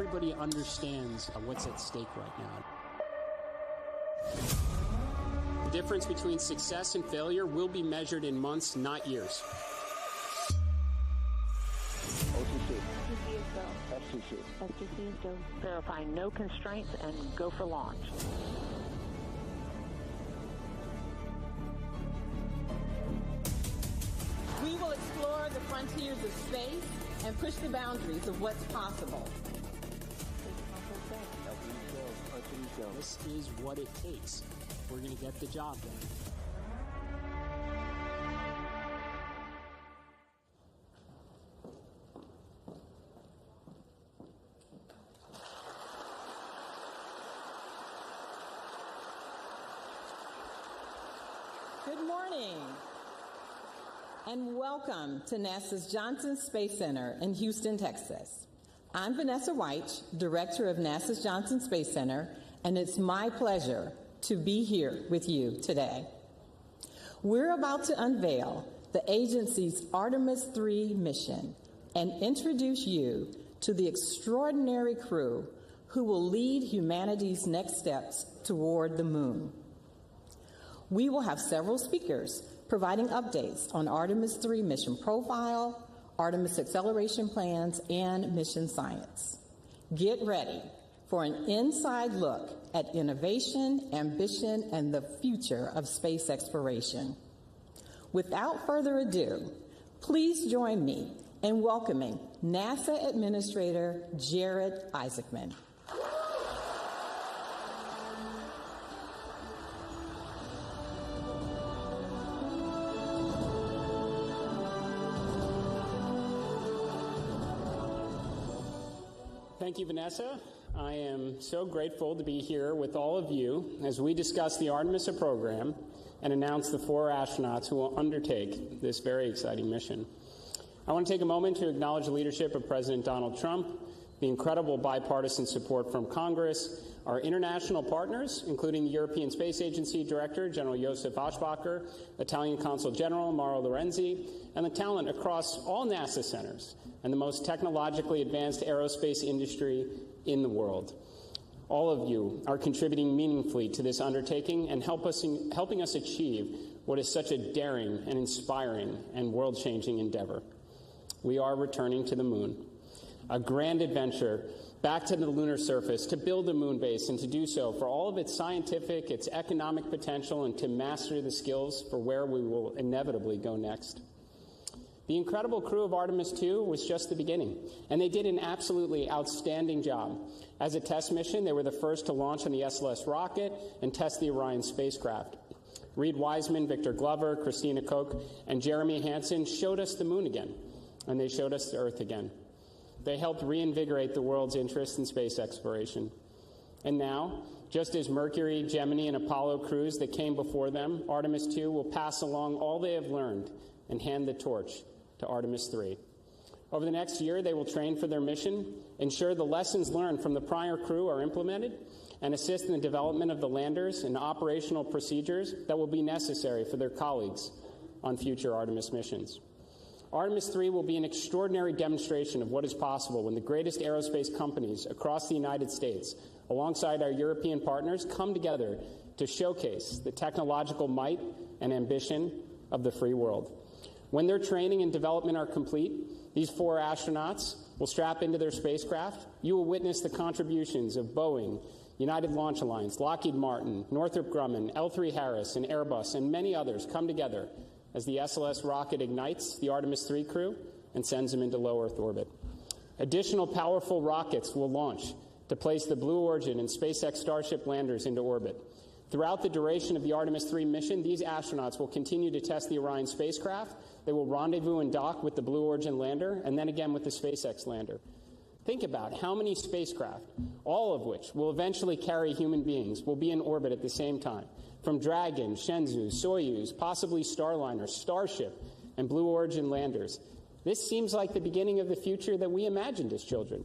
everybody understands what's at stake right now. The difference between success and failure will be measured in months, not years. FCC is go. Verify no constraints and go for launch. We will explore the frontiers of space and push the boundaries of what's possible. This is what it takes. We're going to get the job done. Good morning, and welcome to NASA's Johnson Space Center in Houston, Texas. I'm Vanessa White, Director of NASA's Johnson Space Center, and it's my pleasure to be here with you today. We're about to unveil the agency's Artemis III mission and introduce you to the extraordinary crew who will lead humanity's next steps toward the moon. We will have several speakers providing updates on Artemis III mission profile, Artemis acceleration plans, and mission science. Get ready for an inside look at innovation, ambition, and the future of space exploration. Without further ado, please join me in welcoming NASA Administrator Jared Isaacman. Thank you, Vanessa. I am so grateful to be here with all of you as we discuss the Artemis program and announce the 4 astronauts who will undertake this very exciting mission. I want to take a moment to acknowledge the leadership of President Donald Trump, the incredible bipartisan support from Congress, our international partners, including the European Space Agency Director, General Josef Aschbacher, Italian Consul General Mauro Lorenzi, and the talent across all NASA centers and the most technologically advanced aerospace industry in the world. All of you are contributing meaningfully to this undertaking and helping us achieve what is such a daring and inspiring and world-changing endeavor. We are returning to the moon, a grand adventure back to the lunar surface to build a moon base and to do so for all of its scientific, its economic potential, and to master the skills for where we will inevitably go next. The incredible crew of Artemis II was just the beginning, and they did an absolutely outstanding job. As a test mission, they were the first to launch on the SLS rocket and test the Orion spacecraft. Reed Wiseman, Victor Glover, Christina Koch, and Jeremy Hansen showed us the moon again, and they showed us the Earth again. They helped reinvigorate the world's interest in space exploration. And now, just as Mercury, Gemini, and Apollo crews that came before them, Artemis II will pass along all they have learned and hand the torch to Artemis III. Over the next year, they will train for their mission, ensure the lessons learned from the prior crew are implemented, and assist in the development of the landers and operational procedures that will be necessary for their colleagues on future Artemis missions. Artemis III will be an extraordinary demonstration of what is possible when the greatest aerospace companies across the United States, alongside our European partners, come together to showcase the technological might and ambition of the free world. When their training and development are complete, these 4 astronauts will strap into their spacecraft. You will witness the contributions of Boeing, United Launch Alliance, Lockheed Martin, Northrop Grumman, L3 Harris, and Airbus, and many others come together as the SLS rocket ignites the Artemis III crew and sends them into low Earth orbit. Additional powerful rockets will launch to place the Blue Origin and SpaceX Starship landers into orbit. Throughout the duration of the Artemis III mission, these astronauts will continue to test the Orion spacecraft. They will rendezvous and dock with the Blue Origin lander and then again with the SpaceX lander. Think about how many spacecraft, all of which will eventually carry human beings, will be in orbit at the same time. From Dragon, Shenzhou, Soyuz, possibly Starliner, Starship, and Blue Origin landers. This seems like the beginning of the future that we imagined as children.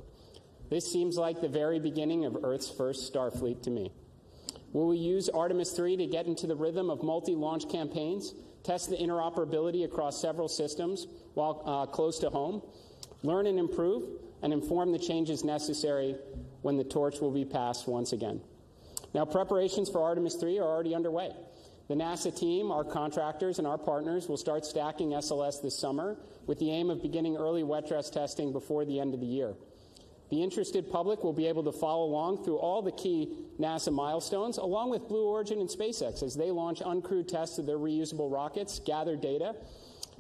This seems like the very beginning of Earth's first Starfleet to me. Will we use Artemis III to get into the rhythm of multi-launch campaigns, test the interoperability across several systems while close to home? learn and improve, and inform the changes necessary when the torch will be passed once again. Now, preparations for Artemis III are already underway. The NASA team, our contractors, and our partners will start stacking SLS this summer with the aim of beginning early wet dress testing before the end of the year. The interested public will be able to follow along through all the key NASA milestones, along with Blue Origin and SpaceX as they launch uncrewed tests of their reusable rockets, gather data,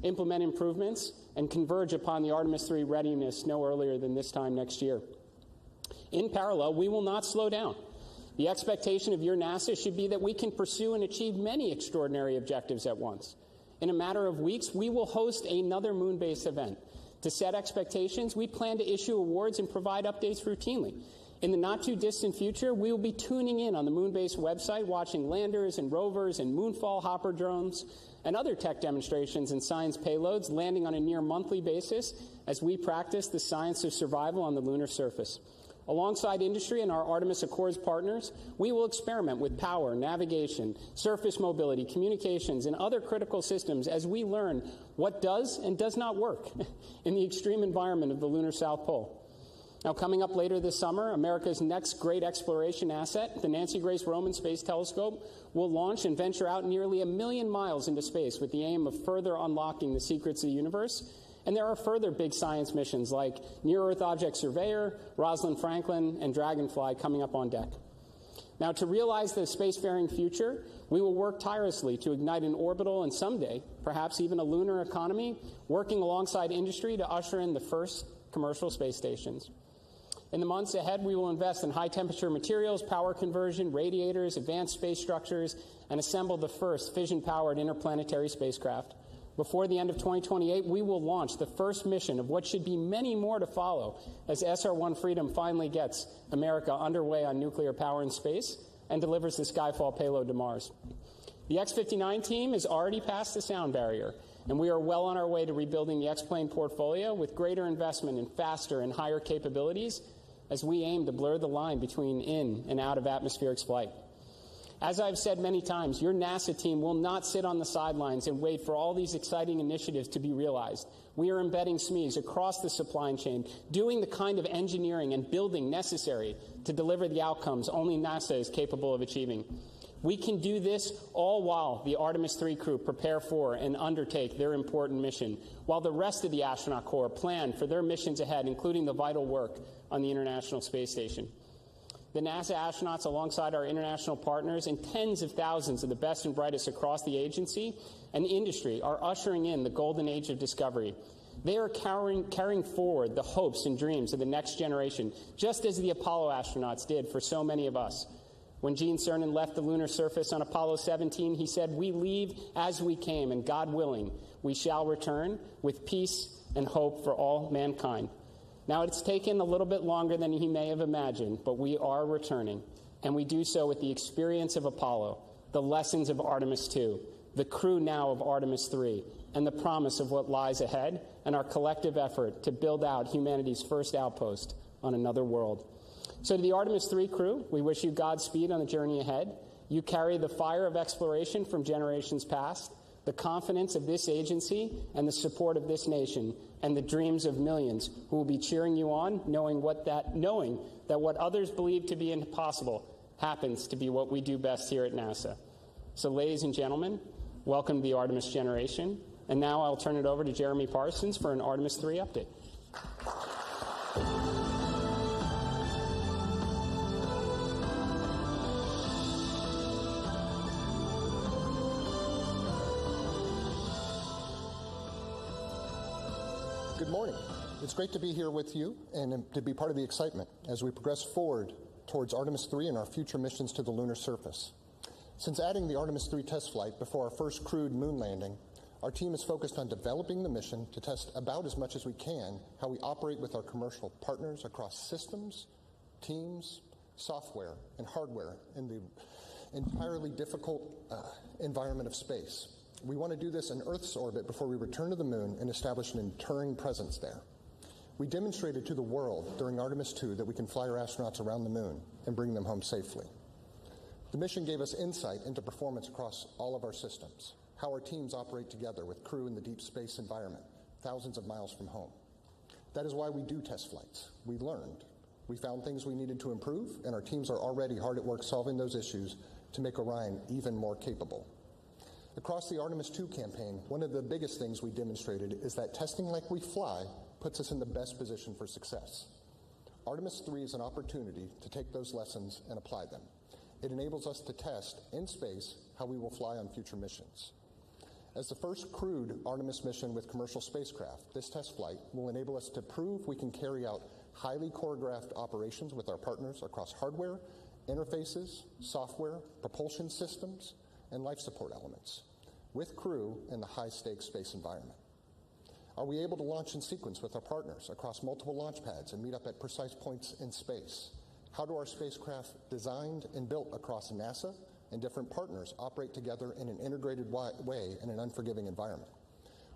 implement improvements, and converge upon the Artemis III readiness no earlier than this time next year. In parallel, we will not slow down. The expectation of your NASA should be that we can pursue and achieve many extraordinary objectives at once. In a matter of weeks, we will host another moon-based event. To set expectations, we plan to issue awards and provide updates routinely. In the not-too-distant future, we will be tuning in on the moon-based website, watching landers and rovers and moonfall hopper drones and other tech demonstrations and science payloads landing on a near-monthly basis as we practice the science of survival on the lunar surface. Alongside industry and our Artemis Accords partners, we will experiment with power, navigation, surface mobility, communications, and other critical systems as we learn what does and does not work in the extreme environment of the lunar South Pole. Now, coming up later this summer, America's next great exploration asset, the Nancy Grace Roman Space Telescope, will launch and venture out nearly 1 million miles into space with the aim of further unlocking the secrets of the universe. And there are further big science missions like Near-Earth Object Surveyor, Rosalind Franklin, and Dragonfly coming up on deck. Now, to realize the spacefaring future, we will work tirelessly to ignite an orbital and someday, perhaps even a lunar economy, working alongside industry to usher in the first commercial space stations. In the months ahead, we will invest in high-temperature materials, power conversion, radiators, advanced space structures, and assemble the first fission-powered interplanetary spacecraft. Before the end of 2028, we will launch the first mission of what should be many more to follow as SR-1 Freedom finally gets America underway on nuclear power in space and delivers the Skyfall payload to Mars. The X-59 team has already passed the sound barrier, and we are well on our way to rebuilding the X-plane portfolio with greater investment in faster and higher capabilities as we aim to blur the line between in and out of atmospheric flight. As I've said many times, your NASA team will not sit on the sidelines and wait for all these exciting initiatives to be realized. We are embedding SMEs across the supply chain, doing the kind of engineering and building necessary to deliver the outcomes only NASA is capable of achieving. We can do this all while the Artemis III crew prepare for and undertake their important mission, while the rest of the astronaut corps plan for their missions ahead, including the vital work on the International Space Station. The NASA astronauts, alongside our international partners and tens of thousands of the best and brightest across the agency and industry, are ushering in the golden age of discovery. They are carrying forward the hopes and dreams of the next generation, just as the Apollo astronauts did for so many of us. When Gene Cernan left the lunar surface on Apollo 17, he said, "We leave as we came, and God willing, we shall return with peace and hope for all mankind." Now, it's taken a little bit longer than he may have imagined, but we are returning, and we do so with the experience of Apollo, the lessons of Artemis II, the crew now of Artemis III, and the promise of what lies ahead, and our collective effort to build out humanity's first outpost on another world. So to the Artemis III crew, we wish you Godspeed on the journey ahead. You carry the fire of exploration from generations past, the confidence of this agency and the support of this nation, and the dreams of millions who will be cheering you on, knowing that what others believe to be impossible happens to be what we do best here at NASA. So, ladies and gentlemen, welcome to the Artemis generation. And now I'll turn it over to Jeremy Parsons for an Artemis III update. Good morning. It's great to be here with you and to be part of the excitement as we progress forward towards Artemis III and our future missions to the lunar surface. Since adding the Artemis III test flight before our first crewed moon landing, our team is focused on developing the mission to test about as much as we can how we operate with our commercial partners across systems, teams, software, and hardware in the entirely difficult environment of space. We want to do this in Earth's orbit before we return to the moon and establish an enduring presence there. We demonstrated to the world during Artemis II that we can fly our astronauts around the moon and bring them home safely. The mission gave us insight into performance across all of our systems, how our teams operate together with crew in the deep space environment, thousands of miles from home. That is why we do test flights. We learned. We found things we needed to improve, and our teams are already hard at work solving those issues to make Orion even more capable. Across the Artemis II campaign, one of the biggest things we demonstrated is that testing like we fly puts us in the best position for success. Artemis III is an opportunity to take those lessons and apply them. It enables us to test in space how we will fly on future missions. As the first crewed Artemis mission with commercial spacecraft, this test flight will enable us to prove we can carry out highly choreographed operations with our partners across hardware, interfaces, software, propulsion systems, and life support elements, with crew in the high-stakes space environment. Are we able to launch in sequence with our partners across multiple launch pads and meet up at precise points in space? How do our spacecraft designed and built across NASA and different partners operate together in an integrated way in an unforgiving environment?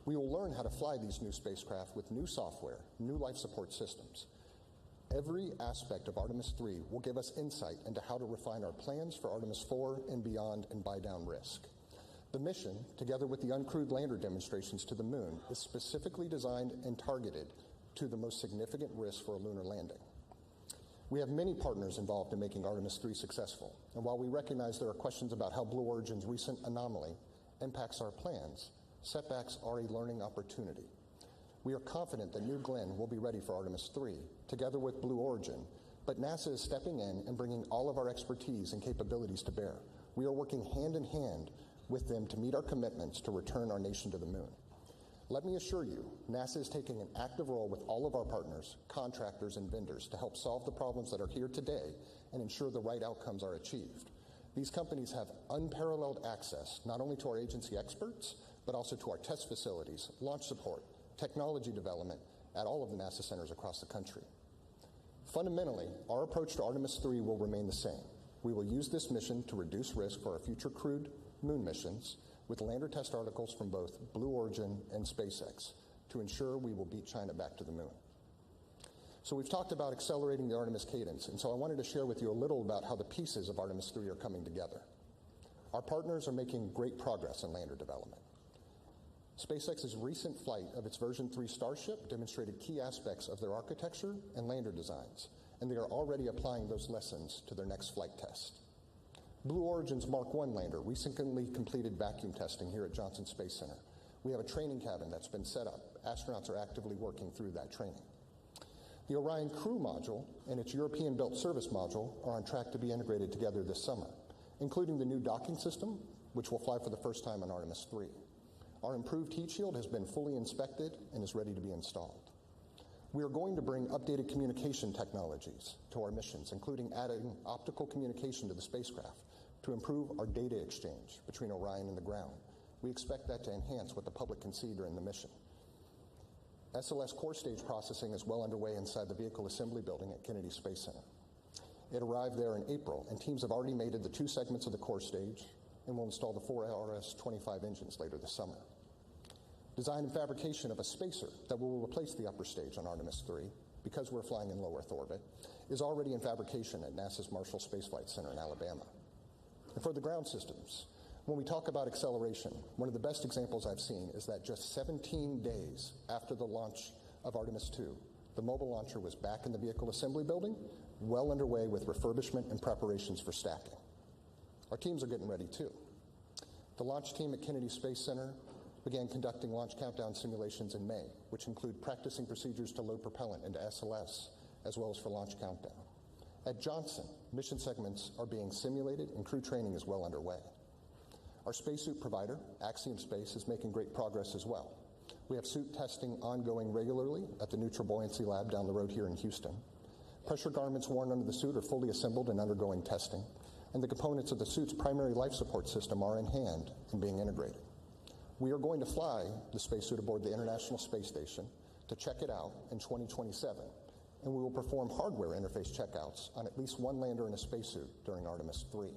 We will learn how to fly these new spacecraft with new software, new life support systems. Every aspect of Artemis III will give us insight into how to refine our plans for Artemis IV and beyond and buy down risk. The mission, together with the uncrewed lander demonstrations to the moon, is specifically designed and targeted to the most significant risk for a lunar landing. We have many partners involved in making Artemis III successful, and while we recognize there are questions about how Blue Origin's recent anomaly impacts our plans, setbacks are a learning opportunity. We are confident that New Glenn will be ready for Artemis III, together with Blue Origin, but NASA is stepping in and bringing all of our expertise and capabilities to bear. We are working hand in hand with them to meet our commitments to return our nation to the moon. Let me assure you, NASA is taking an active role with all of our partners, contractors, and vendors to help solve the problems that are here today and ensure the right outcomes are achieved. These companies have unparalleled access not only to our agency experts, but also to our test facilities, launch support, technology development at all of the NASA centers across the country. Fundamentally, our approach to Artemis III will remain the same. We will use this mission to reduce risk for our future crewed moon missions with lander test articles from both Blue Origin and SpaceX to ensure we will beat China back to the moon. So we've talked about accelerating the Artemis cadence, and so I wanted to share with you a little about how the pieces of Artemis III are coming together. Our partners are making great progress in lander development. SpaceX's recent flight of its version 3 Starship demonstrated key aspects of their architecture and lander designs, and they are already applying those lessons to their next flight test. Blue Origin's Mark I lander recently completed vacuum testing here at Johnson Space Center. We have a training cabin that's been set up. Astronauts are actively working through that training. The Orion Crew Module and its European-built service module are on track to be integrated together this summer, including the new docking system, which will fly for the first time on Artemis III. Our improved heat shield has been fully inspected and is ready to be installed. We are going to bring updated communication technologies to our missions, including adding optical communication to the spacecraft to improve our data exchange between Orion and the ground. We expect that to enhance what the public can see during the mission. SLS core stage processing is well underway inside the Vehicle Assembly Building at Kennedy Space Center. It arrived there in April, and teams have already mated the 2 segments of the core stage and will install the 4 RS-25 engines later this summer. Design and fabrication of a spacer that will replace the upper stage on Artemis III, because we're flying in low Earth orbit, is already in fabrication at NASA's Marshall Space Flight Center in Alabama. And for the ground systems, when we talk about acceleration, one of the best examples I've seen is that just 17 days after the launch of Artemis II, the mobile launcher was back in the Vehicle Assembly Building, well underway with refurbishment and preparations for stacking. Our teams are getting ready too. The launch team at Kennedy Space Center began conducting launch countdown simulations in May, which include practicing procedures to load propellant into SLS, as well as for launch countdown. At Johnson, mission segments are being simulated and crew training is well underway. Our spacesuit provider, Axiom Space, is making great progress as well. We have suit testing ongoing regularly at the Neutral Buoyancy Lab down the road here in Houston. Pressure garments worn under the suit are fully assembled and undergoing testing, and the components of the suit's primary life support system are in hand and being integrated. We are going to fly the spacesuit aboard the International Space Station to check it out in 2027, and we will perform hardware interface checkouts on at least 1 lander in a spacesuit during Artemis III.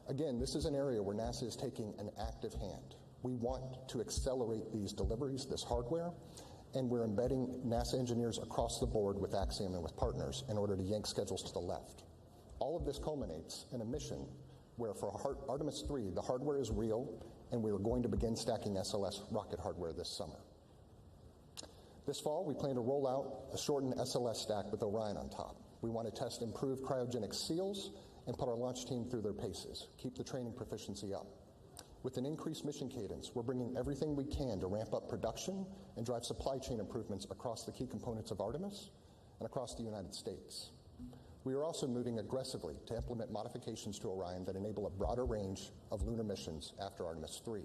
Again, this is an area where NASA is taking an active hand. We want to accelerate these deliveries, this hardware, and we're embedding NASA engineers across the board with Axiom and with partners in order to yank schedules to the left. All of this culminates in a mission where for Artemis III, the hardware is real, and we are going to begin stacking SLS rocket hardware this summer. This fall, we plan to roll out a shortened SLS stack with Orion on top. We want to test improved cryogenic seals and put our launch team through their paces, keep the training proficiency up. With an increased mission cadence, we're bringing everything we can to ramp up production and drive supply chain improvements across the key components of Artemis and across the United States. We are also moving aggressively to implement modifications to Orion that enable a broader range of lunar missions after Artemis III.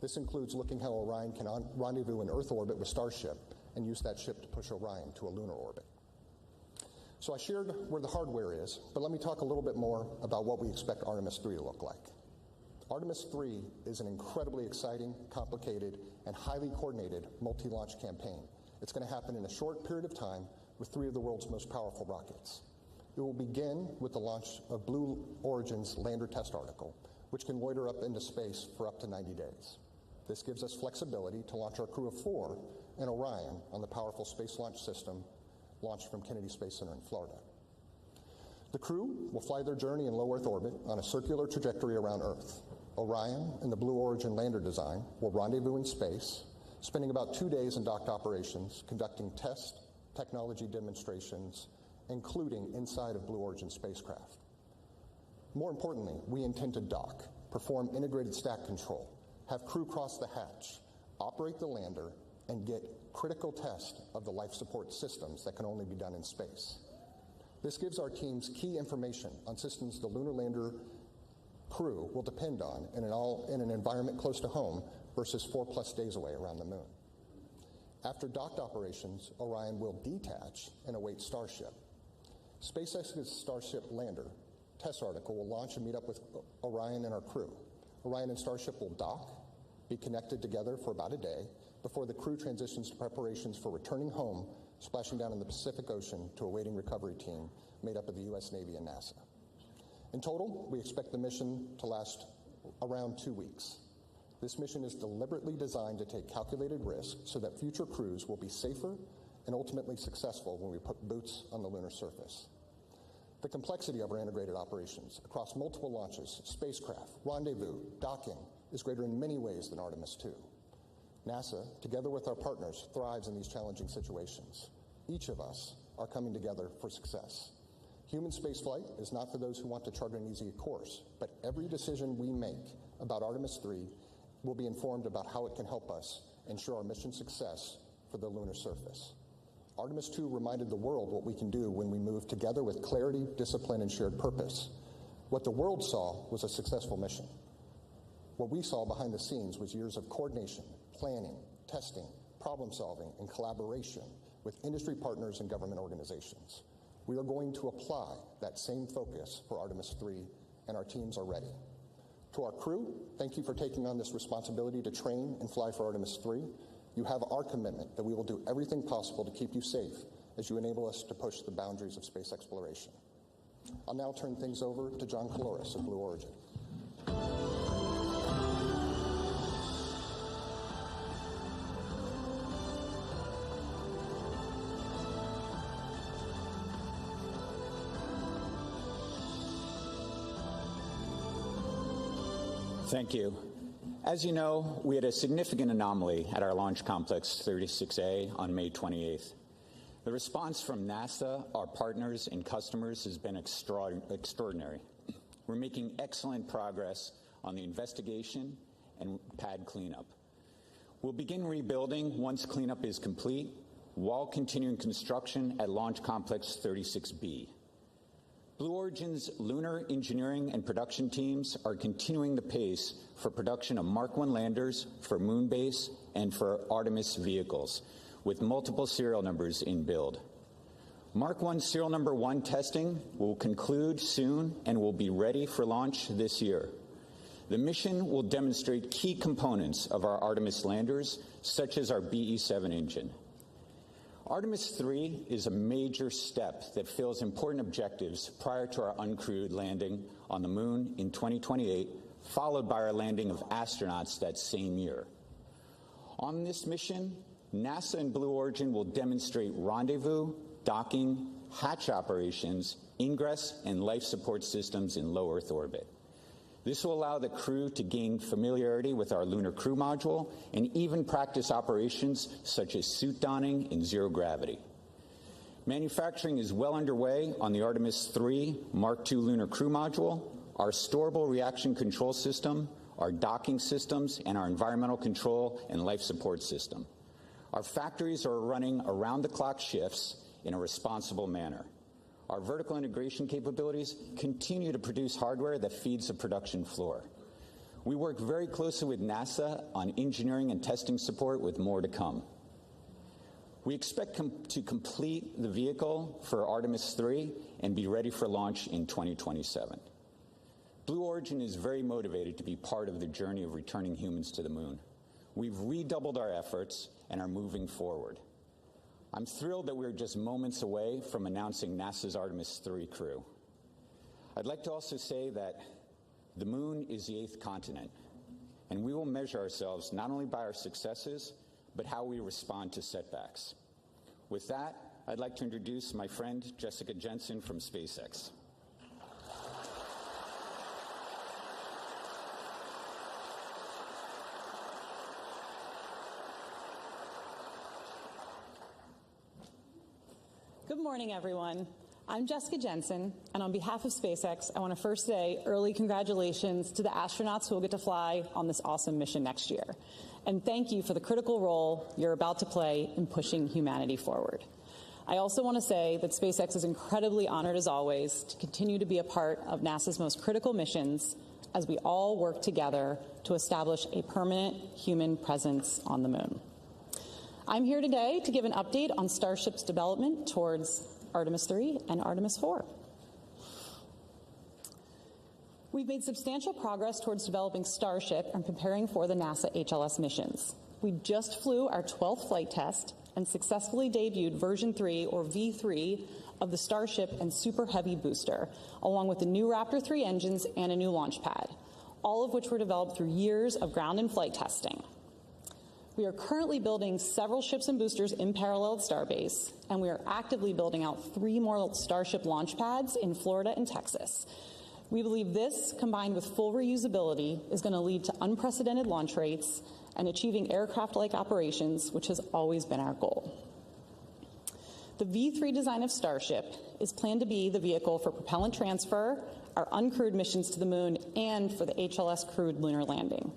This includes looking how Orion can rendezvous in Earth orbit with Starship and use that ship to push Orion to a lunar orbit. So I shared where the hardware is, but let me talk a little bit more about what we expect Artemis III to look like. Artemis III is an incredibly exciting, complicated, and highly coordinated multi-launch campaign. It's going to happen in a short period of time with 3 of the world's most powerful rockets. It will begin with the launch of Blue Origin's lander test article, which can loiter up into space for up to 90 days. This gives us flexibility to launch our crew of 4 and Orion on the powerful Space Launch System launched from Kennedy Space Center in Florida. The crew will fly their journey in low Earth orbit on a circular trajectory around Earth. Orion and the Blue Origin lander design will rendezvous in space, spending about 2 days in docked operations, conducting test technology demonstrations, including inside of Blue Origin spacecraft. More importantly, we intend to dock, perform integrated stack control, have crew cross the hatch, operate the lander, and get critical tests of the life support systems that can only be done in space. This gives our teams key information on systems the lunar lander crew will depend on in an environment close to home versus 4+ days away around the moon. After docked operations, Orion will detach and await Starship. SpaceX's Starship lander test article will launch and meet up with Orion and our crew. Orion and Starship will dock, be connected together for about a day before the crew transitions to preparations for returning home, splashing down in the Pacific Ocean to a waiting recovery team made up of the U.S. Navy and NASA. In total, we expect the mission to last around 2 weeks. This mission is deliberately designed to take calculated risk so that future crews will be safer and ultimately successful when we put boots on the lunar surface. The complexity of our integrated operations across multiple launches, spacecraft, rendezvous, docking is greater in many ways than Artemis II. NASA, together with our partners, thrives in these challenging situations. Each of us are coming together for success. Human spaceflight is not for those who want to chart an easy course, but every decision we make about Artemis III will be informed about how it can help us ensure our mission success for the lunar surface. Artemis II reminded the world what we can do when we move together with clarity, discipline, and shared purpose. What the world saw was a successful mission. What we saw behind the scenes was years of coordination, planning, testing, problem solving, and collaboration with industry partners and government organizations. We are going to apply that same focus for Artemis III, and our teams are ready. To our crew, thank you for taking on this responsibility to train and fly for Artemis III. You have our commitment that we will do everything possible to keep you safe as you enable us to push the boundaries of space exploration. I'll now turn things over to John Caloris of Blue Origin. Thank you. As you know, we had a significant anomaly at our Launch Complex 36A on May 28th. The response from NASA, our partners, and customers has been extraordinary. We're making excellent progress on the investigation and pad cleanup. We'll begin rebuilding once cleanup is complete, while continuing construction at Launch Complex 36B. Blue Origin's lunar engineering and production teams are continuing the pace for production of Mark 1 landers for Moonbase and for Artemis vehicles, with multiple serial numbers in build. Mark 1 serial number 1 testing will conclude soon and will be ready for launch this year. The mission will demonstrate key components of our Artemis landers, such as our BE-7 engine. Artemis III is a major step that fills important objectives prior to our uncrewed landing on the moon in 2028, followed by our landing of astronauts that same year. On this mission, NASA and Blue Origin will demonstrate rendezvous, docking, hatch operations, ingress, and life support systems in low Earth orbit. This will allow the crew to gain familiarity with our Lunar Crew Module and even practice operations such as suit donning in zero gravity. Manufacturing is well underway on the Artemis III Mark II Lunar Crew Module, our storable reaction control system, our docking systems, and our environmental control and life support system. Our factories are running around-the-clock shifts in a responsible manner. Our vertical integration capabilities continue to produce hardware that feeds the production floor. We work very closely with NASA on engineering and testing support, with more to come. We expect to complete the vehicle for Artemis III and be ready for launch in 2027. Blue Origin is very motivated to be part of the journey of returning humans to the moon. We've redoubled our efforts and are moving forward. I'm thrilled that we're just moments away from announcing NASA's Artemis III crew. I'd like to also say that the moon is the 8th continent, and we will measure ourselves not only by our successes, but how we respond to setbacks. With that, I'd like to introduce my friend Jessica Jensen from SpaceX. Good morning, everyone. I'm Jessica Jensen, and on behalf of SpaceX, I want to first say early congratulations to the astronauts who will get to fly on this awesome mission next year. And thank you for the critical role you're about to play in pushing humanity forward. I also want to say that SpaceX is incredibly honored, as always, to continue to be a part of NASA's most critical missions as we all work together to establish a permanent human presence on the moon. I'm here today to give an update on Starship's development towards Artemis III and Artemis IV. We've made substantial progress towards developing Starship and preparing for the NASA HLS missions. We just flew our 12th flight test and successfully debuted version 3, or V3, of the Starship and Super Heavy booster, along with the new Raptor 3 engines and a new launch pad, all of which were developed through years of ground and flight testing. We are currently building several ships and boosters in parallel at Starbase, and we are actively building out 3 more Starship launch pads in Florida and Texas. We believe this, combined with full reusability, is going to lead to unprecedented launch rates and achieving aircraft-like operations, which has always been our goal. The V3 design of Starship is planned to be the vehicle for propellant transfer, our uncrewed missions to the moon, and for the HLS crewed lunar landing.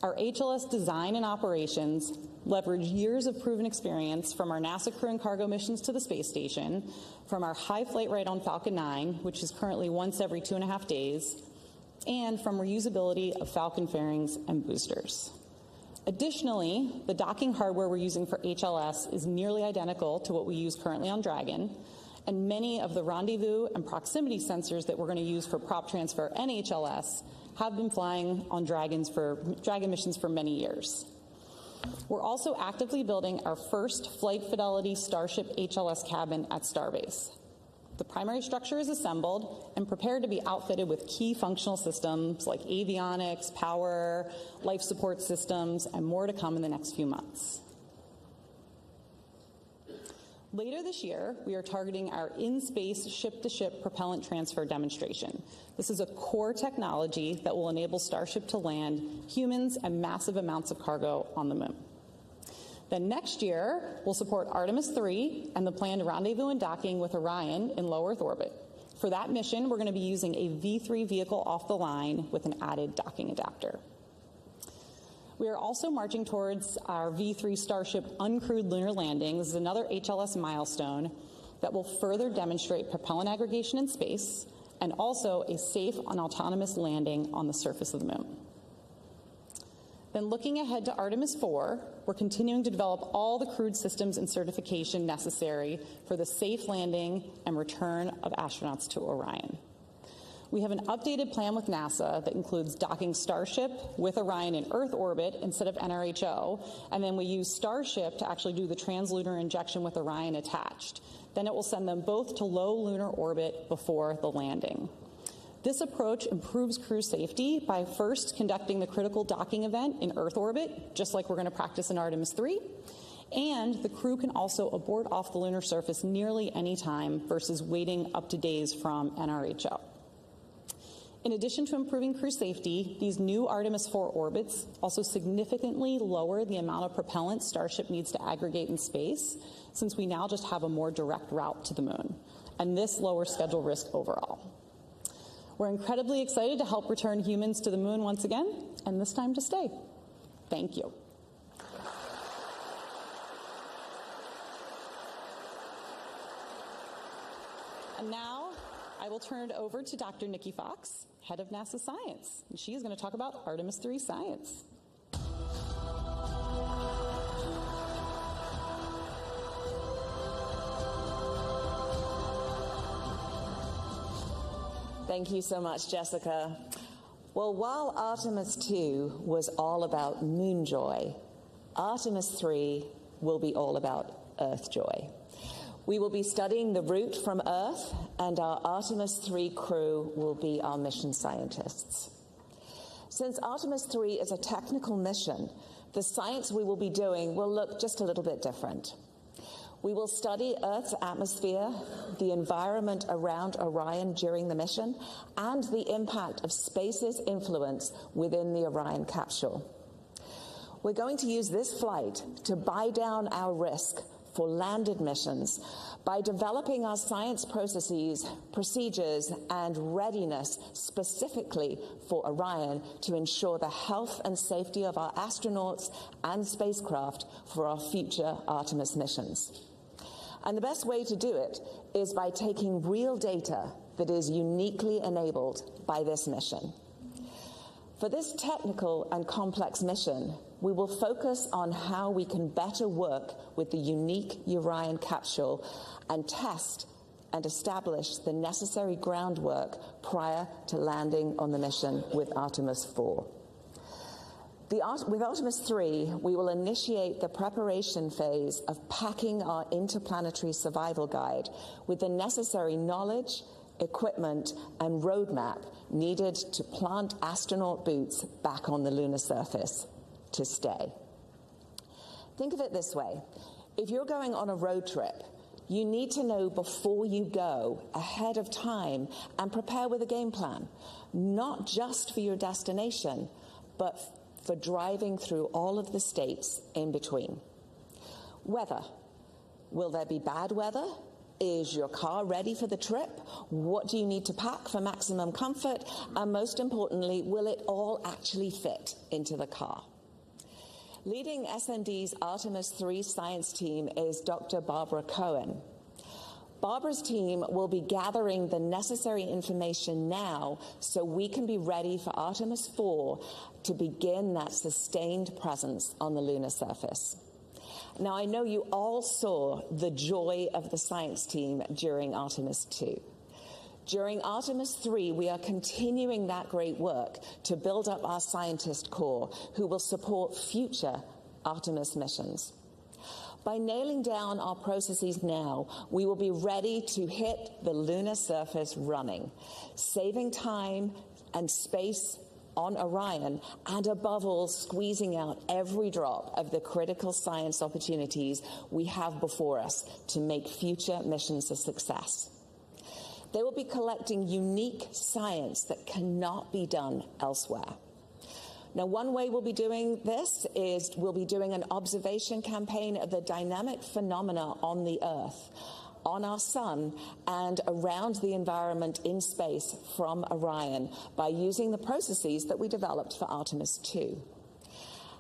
Our HLS design and operations leverage years of proven experience from our NASA crew and cargo missions to the space station, from our high flight rate on Falcon 9, which is currently once every 2.5 days, and from reusability of Falcon fairings and boosters. Additionally, the docking hardware we're using for HLS is nearly identical to what we use currently on Dragon, and many of the rendezvous and proximity sensors that we're going to use for prop transfer and HLS have been flying on Dragon missions for many years. We're also actively building our first flight fidelity Starship HLS cabin at Starbase. The primary structure is assembled and prepared to be outfitted with key functional systems like avionics, power, life support systems, and more to come in the next few months. Later this year, we are targeting our in-space ship-to-ship propellant transfer demonstration. This is a core technology that will enable Starship to land humans and massive amounts of cargo on the moon. Then next year, we'll support Artemis III and the planned rendezvous and docking with Orion in low Earth orbit. For that mission, we're going to be using a V3 vehicle off the line with an added docking adapter. We are also marching towards our V3 Starship uncrewed lunar landing. This is another HLS milestone that will further demonstrate propellant aggregation in space and also a safe and autonomous landing on the surface of the moon. Then looking ahead to Artemis IV, we're continuing to develop all the crewed systems and certification necessary for the safe landing and return of astronauts to Orion. We have an updated plan with NASA that includes docking Starship with Orion in Earth orbit instead of NRHO, and then we use Starship to actually do the translunar injection with Orion attached. Then it will send them both to low lunar orbit before the landing. This approach improves crew safety by first conducting the critical docking event in Earth orbit, just like we're going to practice in Artemis III, and the crew can also abort off the lunar surface nearly any time versus waiting up to days from NRHO. In addition to improving crew safety, these new Artemis IV orbits also significantly lower the amount of propellant Starship needs to aggregate in space, since we now just have a more direct route to the moon, and this lowers schedule risk overall. We're incredibly excited to help return humans to the moon once again, and this time to stay. Thank you. And now I will turn it over to Dr. Nikki Fox, head of NASA Science, and she is going to talk about Artemis III science. Thank you so much, Jessica. Well, while Artemis II was all about moon joy, Artemis III will be all about Earth joy. We will be studying the route from Earth, and our Artemis III crew will be our mission scientists. Since Artemis III is a technical mission, the science we will be doing will look just a little bit different. We will study Earth's atmosphere, the environment around Orion during the mission, and the impact of space's influence within the Orion capsule. We're going to use this flight to buy down our risk for landed missions by developing our science processes, procedures, and readiness specifically for Orion to ensure the health and safety of our astronauts and spacecraft for our future Artemis missions. And the best way to do it is by taking real data that is uniquely enabled by this mission. For this technical and complex mission, we will focus on how we can better work with the unique Orion capsule and test and establish the necessary groundwork prior to landing on the mission with Artemis IV. With Artemis III, we will initiate the preparation phase of packing our interplanetary survival guide with the necessary knowledge, equipment, and roadmap needed to plant astronaut boots back on the lunar surface to stay. Think of it this way. If you're going on a road trip, you need to know before you go ahead of time and prepare with a game plan, not just for your destination, but for driving through all of the states in between. Weather. Will there be bad weather? Is your car ready for the trip? What do you need to pack for maximum comfort? And most importantly, will it all actually fit into the car? Leading SMD's Artemis III science team is Dr. Barbara Cohen. Barbara's team will be gathering the necessary information now so we can be ready for Artemis IV to begin that sustained presence on the lunar surface. Now, I know you all saw the joy of the science team during Artemis II. During Artemis III, we are continuing that great work to build up our scientist corps who will support future Artemis missions. By nailing down our processes now, we will be ready to hit the lunar surface running, saving time and space on Orion, and above all, squeezing out every drop of the critical science opportunities we have before us to make future missions a success. They will be collecting unique science that cannot be done elsewhere. Now, one way we'll be doing this is we'll be doing an observation campaign of the dynamic phenomena on the Earth, on our sun, and around the environment in space from Orion by using the processes that we developed for Artemis II.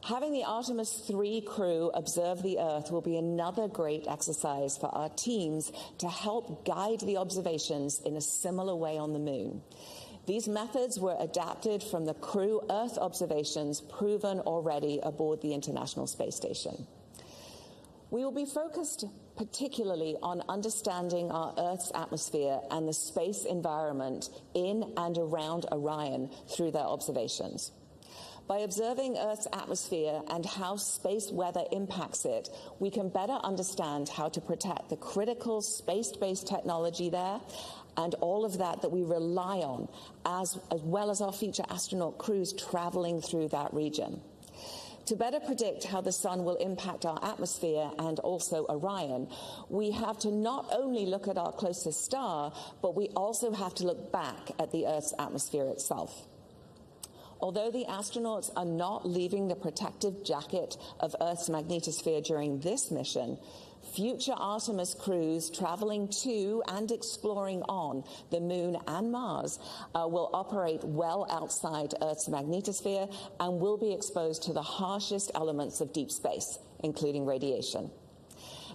Having the Artemis III crew observe the Earth will be another great exercise for our teams to help guide the observations in a similar way on the Moon. These methods were adapted from the crew Earth observations proven already aboard the International Space Station. We will be focused particularly on understanding our Earth's atmosphere and the space environment in and around Orion through their observations. By observing Earth's atmosphere and how space weather impacts it, we can better understand how to protect the critical space-based technology there and all of that we rely on, as well as our future astronaut crews traveling through that region. To better predict how the sun will impact our atmosphere and also Orion, we have to not only look at our closest star, but we also have to look back at the Earth's atmosphere itself. Although the astronauts are not leaving the protective jacket of Earth's magnetosphere during this mission, future Artemis crews traveling to and exploring on the Moon and Mars will operate well outside Earth's magnetosphere and will be exposed to the harshest elements of deep space, including radiation.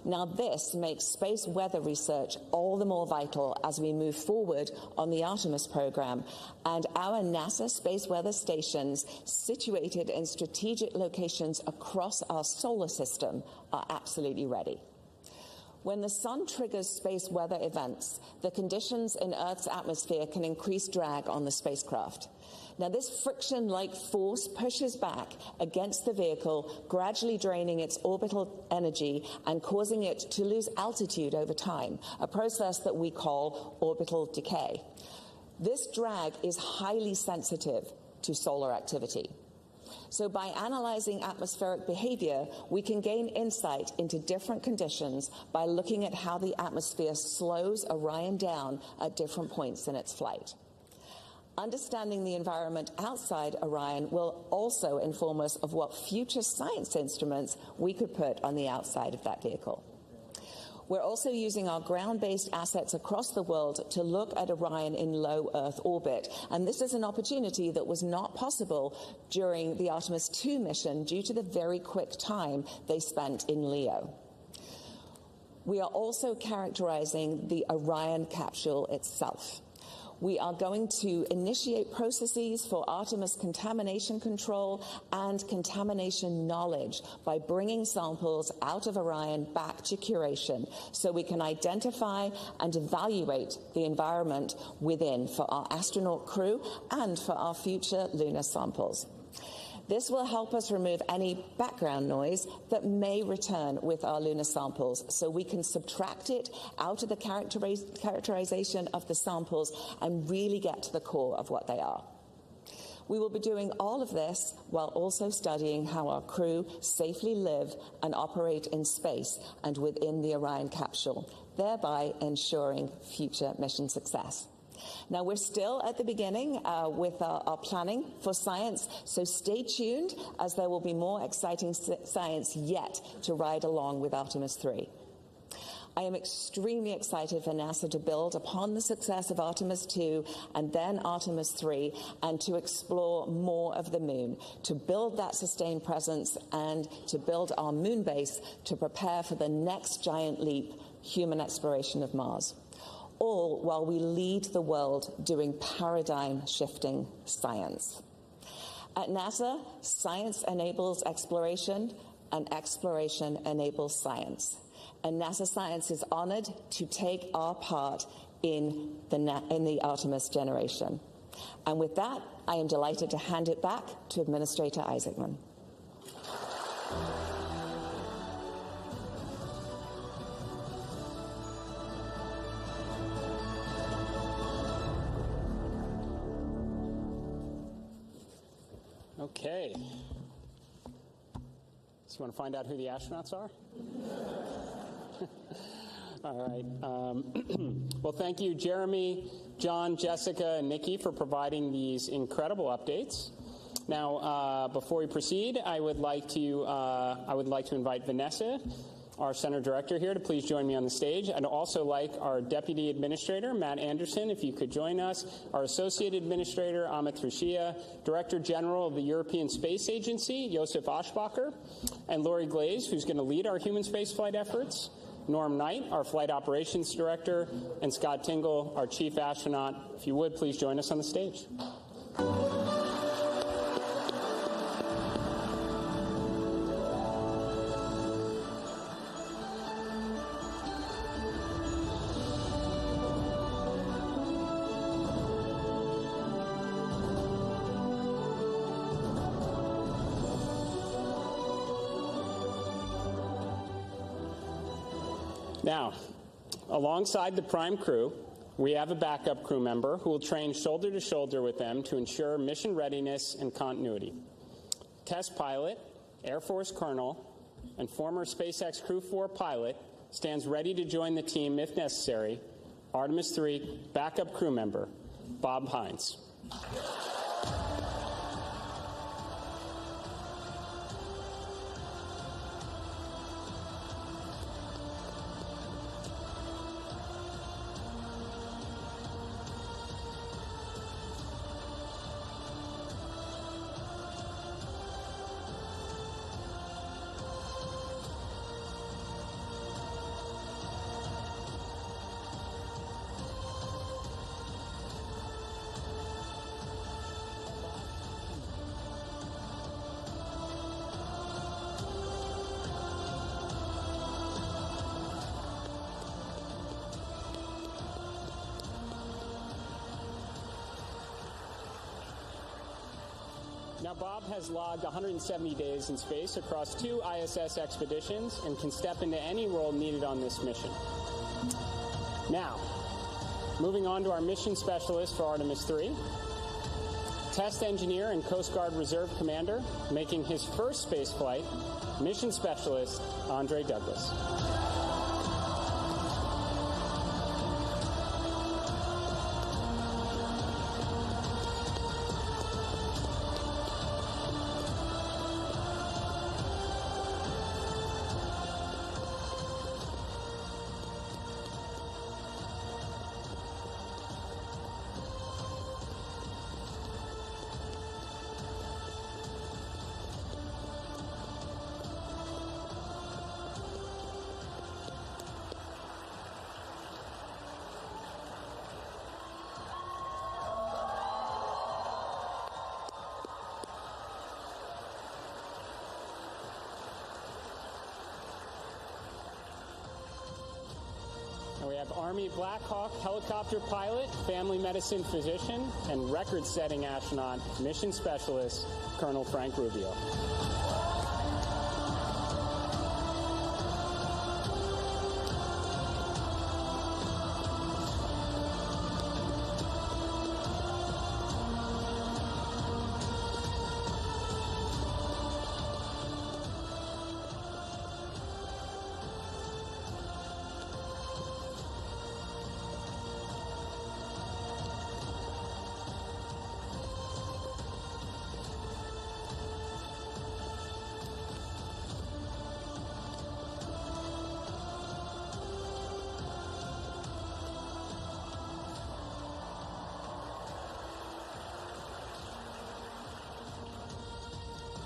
Now, this makes space weather research all the more vital as we move forward on the Artemis program, and our NASA space weather stations situated in strategic locations across our solar system are absolutely ready. When the sun triggers space weather events, the conditions in Earth's atmosphere can increase drag on the spacecraft. Now, this friction-like force pushes back against the vehicle, gradually draining its orbital energy and causing it to lose altitude over time, a process that we call orbital decay. This drag is highly sensitive to solar activity. So by analyzing atmospheric behavior, we can gain insight into different conditions by looking at how the atmosphere slows Orion down at different points in its flight. Understanding the environment outside Orion will also inform us of what future science instruments we could put on the outside of that vehicle. We're also using our ground-based assets across the world to look at Orion in low Earth orbit. And this is an opportunity that was not possible during the Artemis II mission due to the very quick time they spent in LEO. We are also characterizing the Orion capsule itself. We are going to initiate processes for Artemis contamination control and contamination knowledge by bringing samples out of Orion back to curation so we can identify and evaluate the environment within for our astronaut crew and for our future lunar samples. This will help us remove any background noise that may return with our lunar samples so we can subtract it out of the characterization of the samples and really get to the core of what they are. We will be doing all of this while also studying how our crew safely live and operate in space and within the Orion capsule, thereby ensuring future mission success. Now, we're still at the beginning with our planning for science, so stay tuned as there will be more exciting science yet to ride along with Artemis III. I am extremely excited for NASA to build upon the success of Artemis II and then Artemis III and to explore more of the moon, to build that sustained presence and to build our moon base to prepare for the next giant leap, human exploration of Mars. All while we lead the world doing paradigm-shifting science. At NASA, science enables exploration, and exploration enables science. And NASA Science is honored to take our part in the Artemis generation. And with that, I am delighted to hand it back to Administrator Isaacman. Okay. So you want to find out who the astronauts are? All right. Well, thank you, Jeremy, John, Jessica, and Nikki for providing these incredible updates. Now, before we proceed, I would like to invite Vanessa, our Center Director here, to please join me on the stage. I'd also like our Deputy Administrator, Matt Anderson, if you could join us, our Associate Administrator, Amit Rushia, Director General of the European Space Agency, Josef Aschbacher, and Lori Glaze, who's going to lead our human spaceflight efforts, Norm Knight, our Flight Operations Director, and Scott Tingle, our Chief Astronaut. If you would, please join us on the stage. Now, alongside the prime crew, we have a backup crew member who will train shoulder to shoulder with them to ensure mission readiness and continuity. Test pilot Air Force Colonel, and former SpaceX Crew 4 pilot, stands ready to join the team if necessary, Artemis III backup crew member, Bob Hines. Now, Bob has logged 170 days in space across 2 ISS expeditions and can step into any role needed on this mission. Now, moving on to our mission specialist for Artemis III, test engineer and Coast Guard Reserve Commander, making his first space flight, mission specialist Andre Douglas. And we have Army Black Hawk helicopter pilot, family medicine physician, and record-setting astronaut, mission specialist, Colonel Frank Rubio.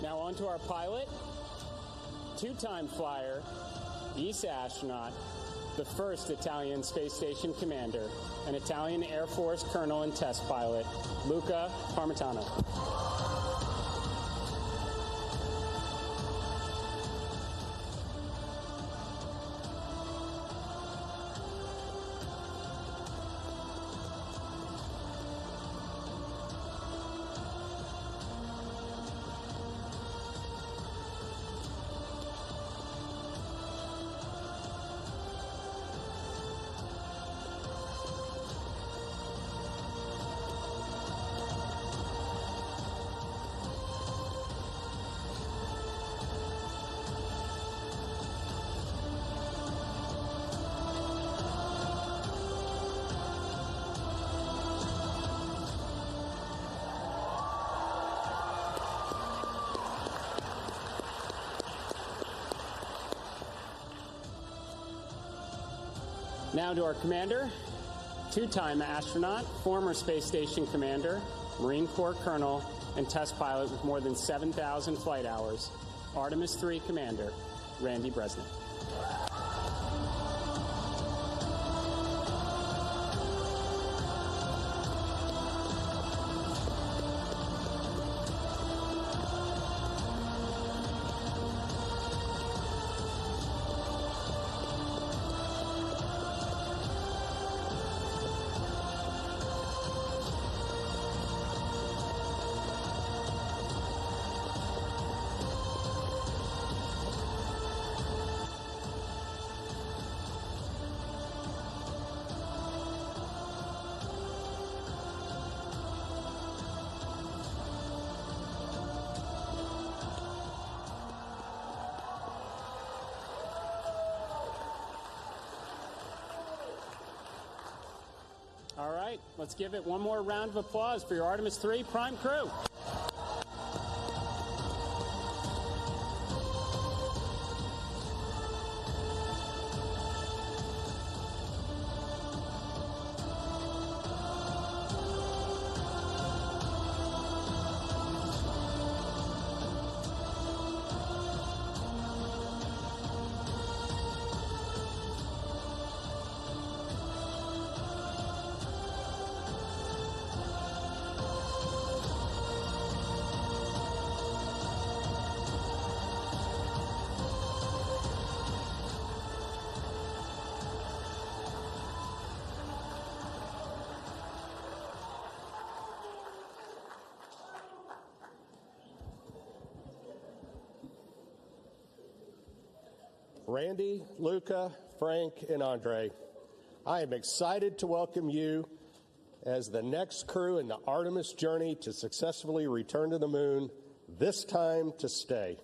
Now on to our pilot, 2-time flyer, ESA astronaut, the first Italian space station commander, an Italian Air Force colonel and test pilot, Luca Parmitano. Now to our commander, 2-time astronaut, former space station commander, Marine Corps colonel, and test pilot with more than 7,000 flight hours, Artemis III commander, Randy Bresnik. right, let's give it one more round of applause for your Artemis III prime crew. Randy, Luca, Frank, and Andre, I am excited to welcome you as the next crew in the Artemis journey to successfully return to the moon, this time to stay.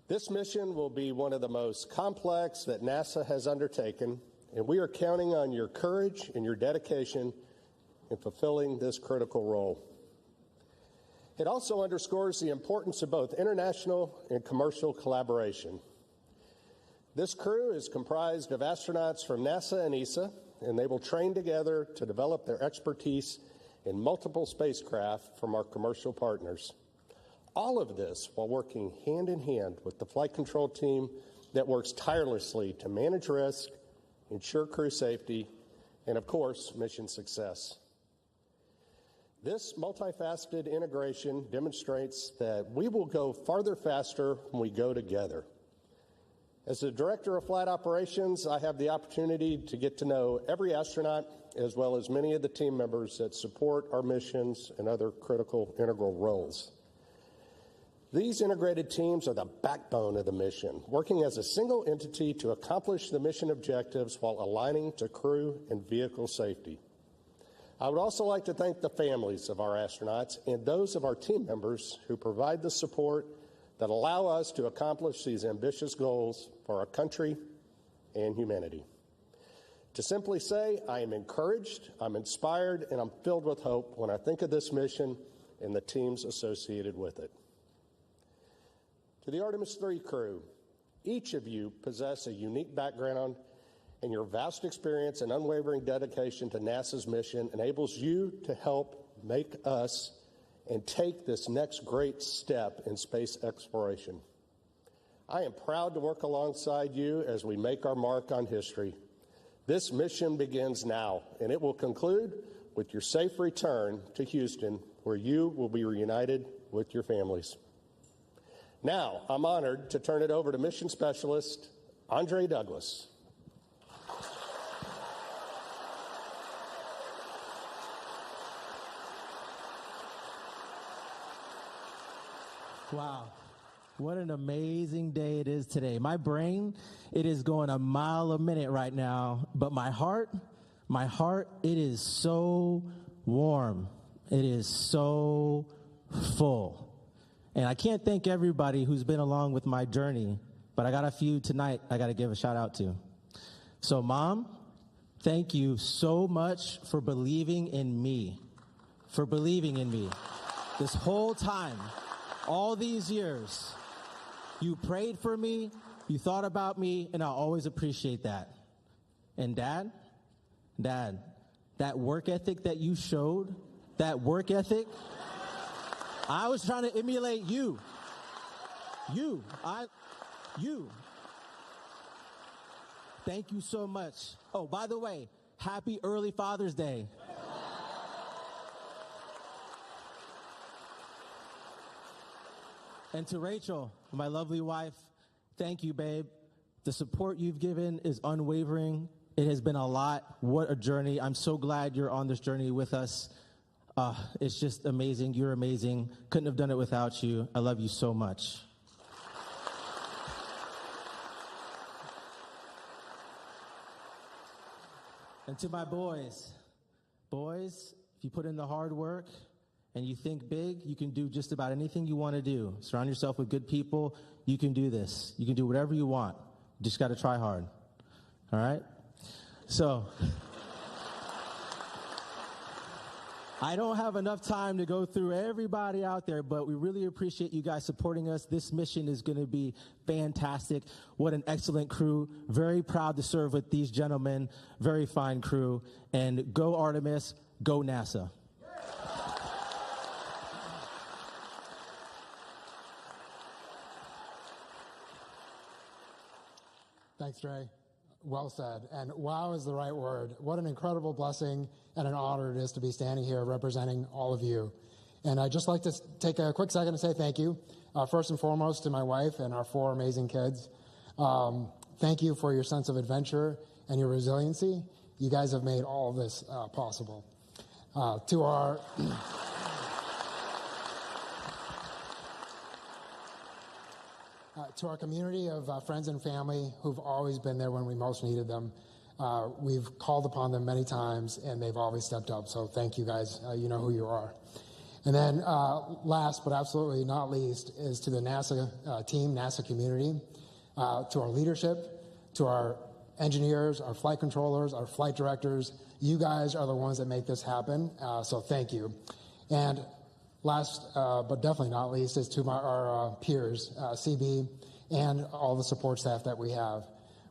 This mission will be one of the most complex that NASA has undertaken, and we are counting on your courage and your dedication in fulfilling this critical role. It also underscores the importance of both international and commercial collaboration. This crew is comprised of astronauts from NASA and ESA, and they will train together to develop their expertise in multiple spacecraft from our commercial partners. All of this while working hand in hand with the flight control team that works tirelessly to manage risk, ensure crew safety, and of course, mission success. This multifaceted integration demonstrates that we will go farther faster when we go together. As the Director of Flight Operations, I have the opportunity to get to know every astronaut as well as many of the team members that support our missions and other critical integral roles. These integrated teams are the backbone of the mission, working as a single entity to accomplish the mission objectives while aligning to crew and vehicle safety. I would also like to thank the families of our astronauts and those of our team members who provide the support that allow us to accomplish these ambitious goals for our country and humanity. To simply say, I am encouraged, I'm inspired, and I'm filled with hope when I think of this mission and the teams associated with it. To the Artemis III crew, each of you possess a unique background, and your vast experience and unwavering dedication to NASA's mission enables you to help make us and take this next great step in space exploration. I am proud to work alongside you as we make our mark on history. This mission begins now, and it will conclude with your safe return to Houston, where you will be reunited with your families. Now, I'm honored to turn it over to Mission Specialist Andre Douglas. Wow, what an amazing day it is today. My brain, it is going a mile a minute right now, but my heart, it is so warm. It is so full. And I can't thank everybody who's been along with my journey, but I got a few tonight I got to give a shout out to. So, Mom, thank you so much for believing in me, this whole time. All these years, you prayed for me, you thought about me, and I'll always appreciate that. And Dad, that work ethic that you showed, I was trying to emulate you. Thank you so much. Oh, by the way, happy early Father's Day. And to Rachel, my lovely wife, thank you, babe. The support you've given is unwavering. It has been a lot. What a journey. I'm so glad you're on this journey with us. It's just amazing. You're amazing. Couldn't have done it without you. I love you so much. And to my boys, if you put in the hard work, and you think big, you can do just about anything you want to do. Surround yourself with good people. You can do this. You can do whatever you want. You just got to try hard. All right? So, I don't have enough time to go through everybody out there, but we really appreciate you guys supporting us. This mission is going to be fantastic. What an excellent crew. Very proud to serve with these gentlemen. Very fine crew. And go Artemis, go NASA. Thanks, Trey. Well said. And wow is the right word. What an incredible blessing and an honor it is to be standing here representing all of you. And I'd just like to take a quick second to say thank you, first and foremost, to my wife and our 4 amazing kids. Thank you for your sense of adventure and your resiliency. You guys have made all of this possible. To our... to our community of friends and family who've always been there when we most needed them, we've called upon them many times, and they've always stepped up. So thank you guys. You know who you are. And then last but absolutely not least is to the NASA team, NASA community, to our leadership, to our engineers, our flight controllers, our flight directors. You guys are the ones that make this happen. So thank you. And last, but definitely not least, is to our peers, CB, and all the support staff that we have.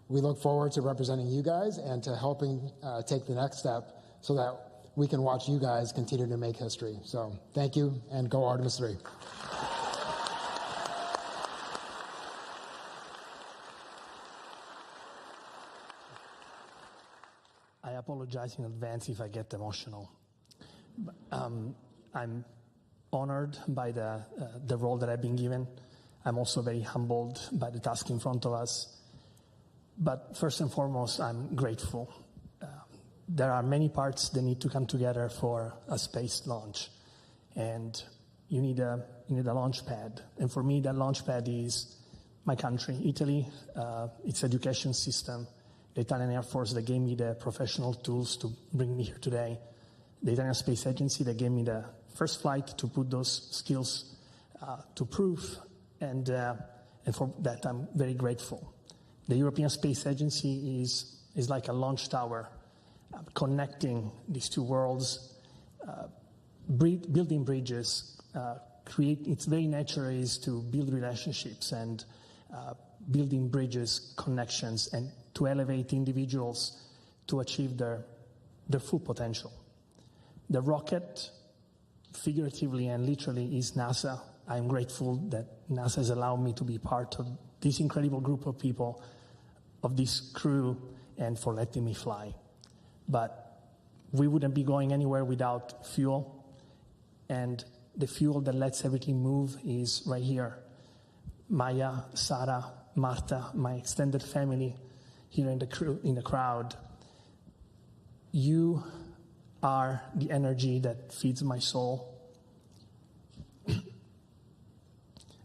We look forward to representing you guys and to helping take the next step so that we can watch you guys continue to make history. So thank you, and go Artemis 3. I apologize in advance if I get emotional. I'm honored by the role that I've been given. I'm also very humbled by the task in front of us. But first and foremost, I'm grateful. There are many parts that need to come together for a space launch. And you need a launch pad. And for me, that launch pad is my country, Italy, its education system, the Italian Air Force that gave me the professional tools to bring me here today, the Italian Space Agency that gave me the first flight to put those skills to proof, and for that I'm very grateful. The European Space Agency is like a launch tower connecting these two worlds, building bridges. Its very nature is to build relationships and building bridges, connections, and to elevate individuals to achieve their full potential. The rocket, figuratively and literally, is NASA. I'm grateful that NASA has allowed me to be part of this incredible group of people, of this crew, and for letting me fly. But we wouldn't be going anywhere without fuel, and the fuel that lets everything move is right here. Maya, Sarah, Marta, my extended family here in the crowd. You are the energy that feeds my soul.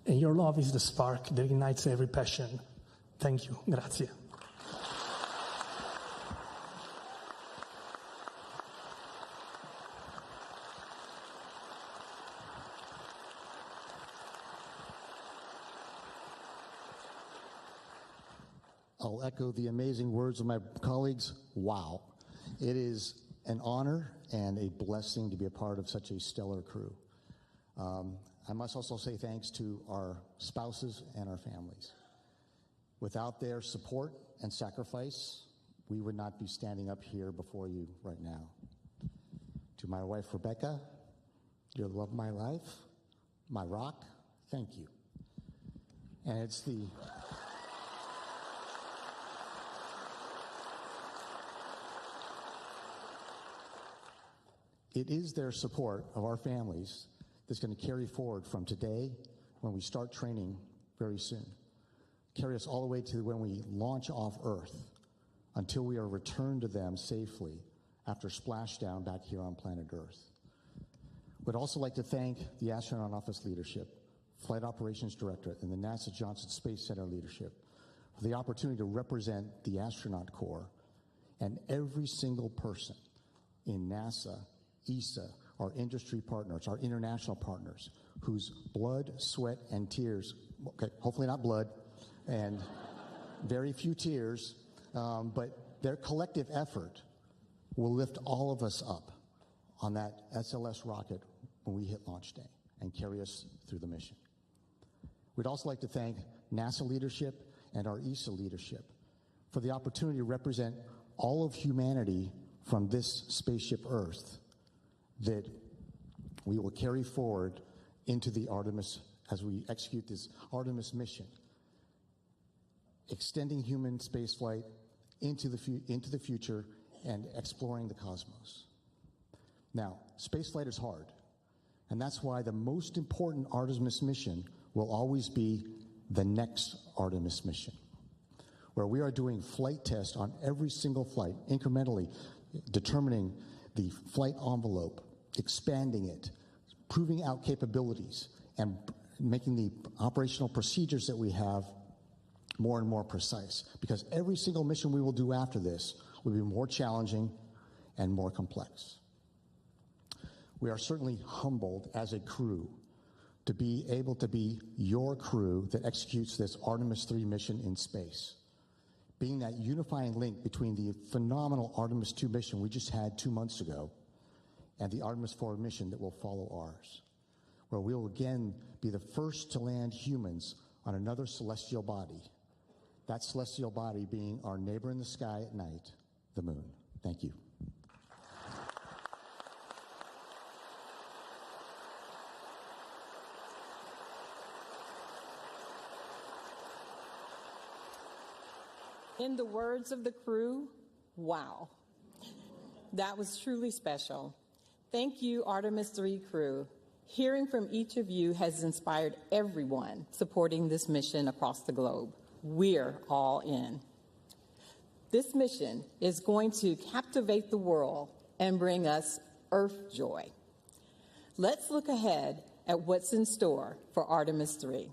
And your love is the spark that ignites every passion. Thank you. Grazie. I'll echo the amazing words of my colleagues. Wow. It is an honor and a blessing to be a part of such a stellar crew. I must also say thanks to our spouses and our families. Without their support and sacrifice, we would not be standing up here before you right now. To my wife, Rebecca, you're the love of my life, my rock, thank you. And it is their support of our families that's going to carry forward from today when we start training very soon. Carry us all the way to when we launch off Earth until we are returned to them safely after splashdown back here on planet Earth. Would also like to thank the Astronaut Office leadership, Flight Operations Directorate, and the NASA Johnson Space Center leadership for the opportunity to represent the Astronaut Corps and every single person in NASA, ESA, our industry partners, our international partners, whose blood, sweat, and tears, okay, hopefully not blood, and very few tears, but their collective effort will lift all of us up on that SLS rocket when we hit launch day and carry us through the mission. We'd also like to thank NASA leadership and our ESA leadership for the opportunity to represent all of humanity from this spaceship Earth that we will carry forward into the Artemis as we execute this Artemis mission, extending human spaceflight into the future and exploring the cosmos. Now, spaceflight is hard, and that's why the most important Artemis mission will always be the next Artemis mission, where we are doing flight tests on every single flight, incrementally determining the flight envelope, expanding it, proving out capabilities, and making the operational procedures that we have more and more precise. Because every single mission we will do after this will be more challenging and more complex. We are certainly humbled as a crew to be able to be your crew that executes this Artemis III mission in space, being that unifying link between the phenomenal Artemis II mission we just had 2 months ago and the Artemis IV mission that will follow ours, where we will again be the first to land humans on another celestial body, that celestial body being our neighbor in the sky at night, the moon. Thank you. In the words of the crew, wow. That was truly special. Thank you, Artemis III crew. Hearing from each of you has inspired everyone supporting this mission across the globe. We're all in. This mission is going to captivate the world and bring us Earth joy. Let's look ahead at what's in store for Artemis III.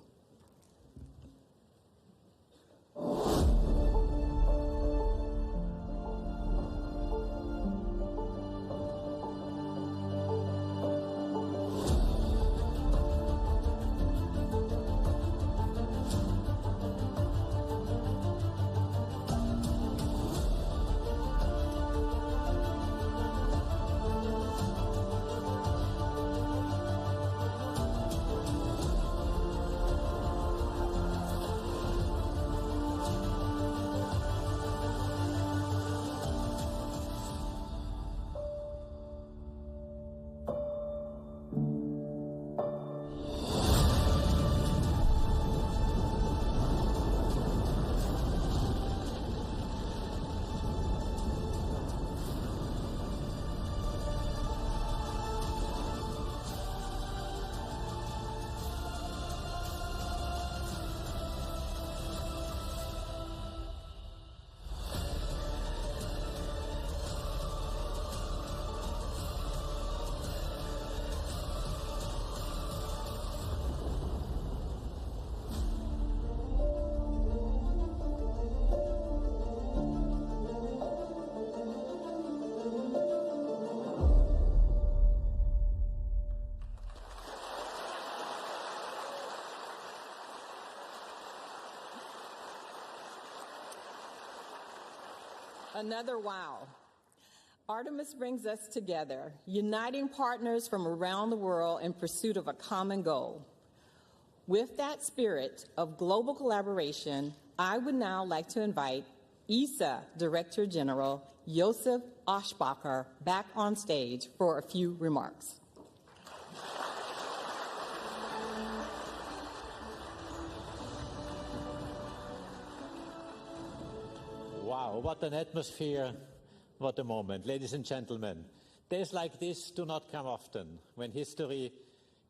Another wow. Artemis brings us together, uniting partners from around the world in pursuit of a common goal. With that spirit of global collaboration, I would now like to invite ESA Director General Josef Aschbacher back on stage for a few remarks. Wow, what an atmosphere, what a moment. Ladies and gentlemen, days like this do not come often, when history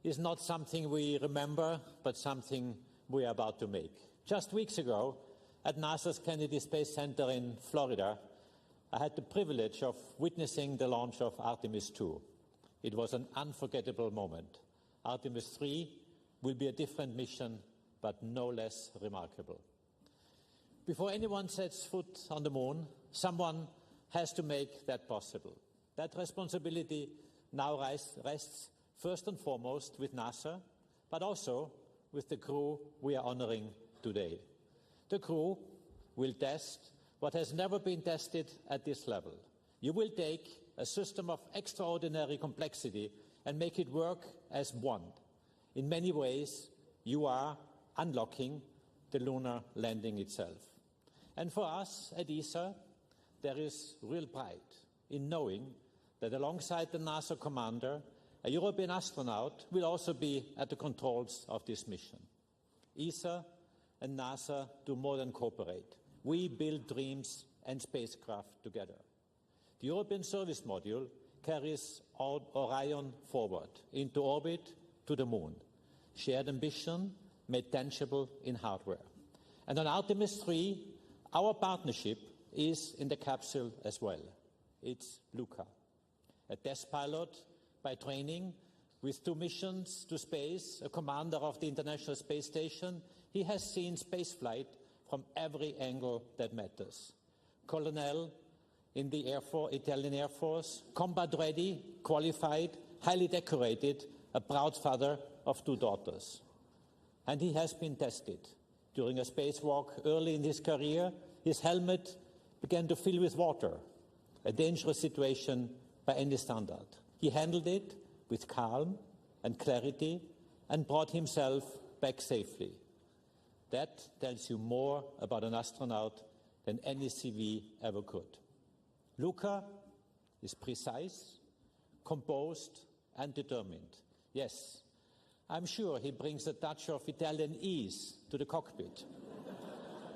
is not something we remember, but something we are about to make. Just weeks ago, at NASA's Kennedy Space Center in Florida, I had the privilege of witnessing the launch of Artemis II. It was an unforgettable moment. Artemis III will be a different mission, but no less remarkable. Before anyone sets foot on the moon, someone has to make that possible. That responsibility now rests first and foremost with NASA, but also with the crew we are honoring today. The crew will test what has never been tested at this level. You will take a system of extraordinary complexity and make it work as one. In many ways, you are unlocking the lunar landing itself. And for us at ESA, there is real pride in knowing that alongside the NASA commander, a European astronaut will also be at the controls of this mission. ESA and NASA do more than cooperate. We build dreams and spacecraft together. The European Service Module carries Orion forward into orbit to the moon. Shared ambition made tangible in hardware. And on Artemis III, our partnership is in the capsule as well. It's Luca, a test pilot by training with 2 missions to space, a commander of the International Space Station. He has seen spaceflight from every angle that matters. Colonel in the Italian Air Force, combat ready, qualified, highly decorated, a proud father of 2 daughters. And he has been tested. During a spacewalk early in his career, his helmet began to fill with water, a dangerous situation by any standard. He handled it with calm and clarity and brought himself back safely. That tells you more about an astronaut than any CV ever could. Luca is precise, composed, and determined. Yes, I'm sure he brings a touch of Italian ease to the cockpit.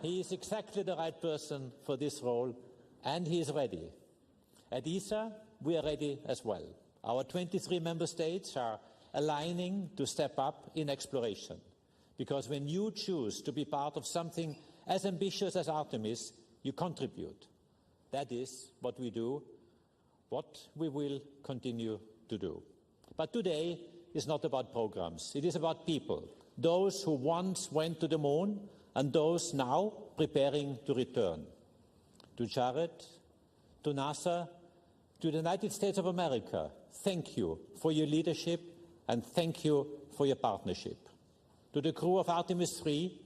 He is exactly the right person for this role, and he is ready. At ESA, we are ready as well. Our 23 member states are aligning to step up in exploration, because when you choose to be part of something as ambitious as Artemis, you contribute. That is what we do, what we will continue to do. But today is not about programs. It is about people, those who once went to the moon and those now preparing to return. To Jared, to NASA, to the United States of America, thank you for your leadership and thank you for your partnership. To the crew of Artemis III,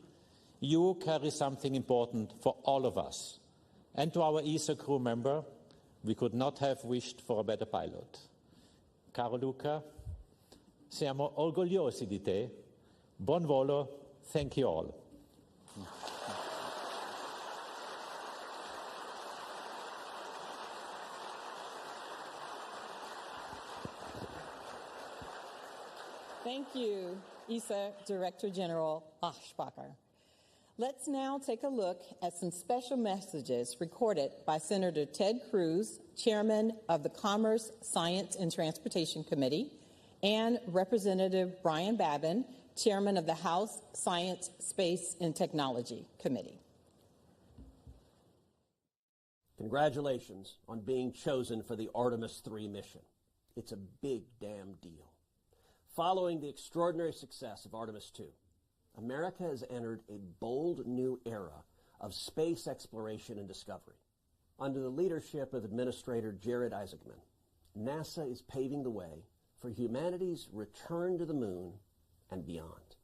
you carry something important for all of us. And to our ESA crew member, we could not have wished for a better pilot. Caro Luca, siamo orgogliosi di te. Buon volo. Thank you all. Thank you, ESA Director General Achsbacher. Let's now take a look at some special messages recorded by Senator Ted Cruz, Chairman of the Commerce, Science, and Transportation Committee, and Representative Brian Babin, Chairman of the House Science, Space, and Technology Committee. Congratulations on being chosen for the Artemis III mission. It's a big damn deal. Following the extraordinary success of Artemis II, America has entered a bold new era of space exploration and discovery. Under the leadership of Administrator Jared Isaacman, NASA is paving the way for humanity's return to the moon and beyond.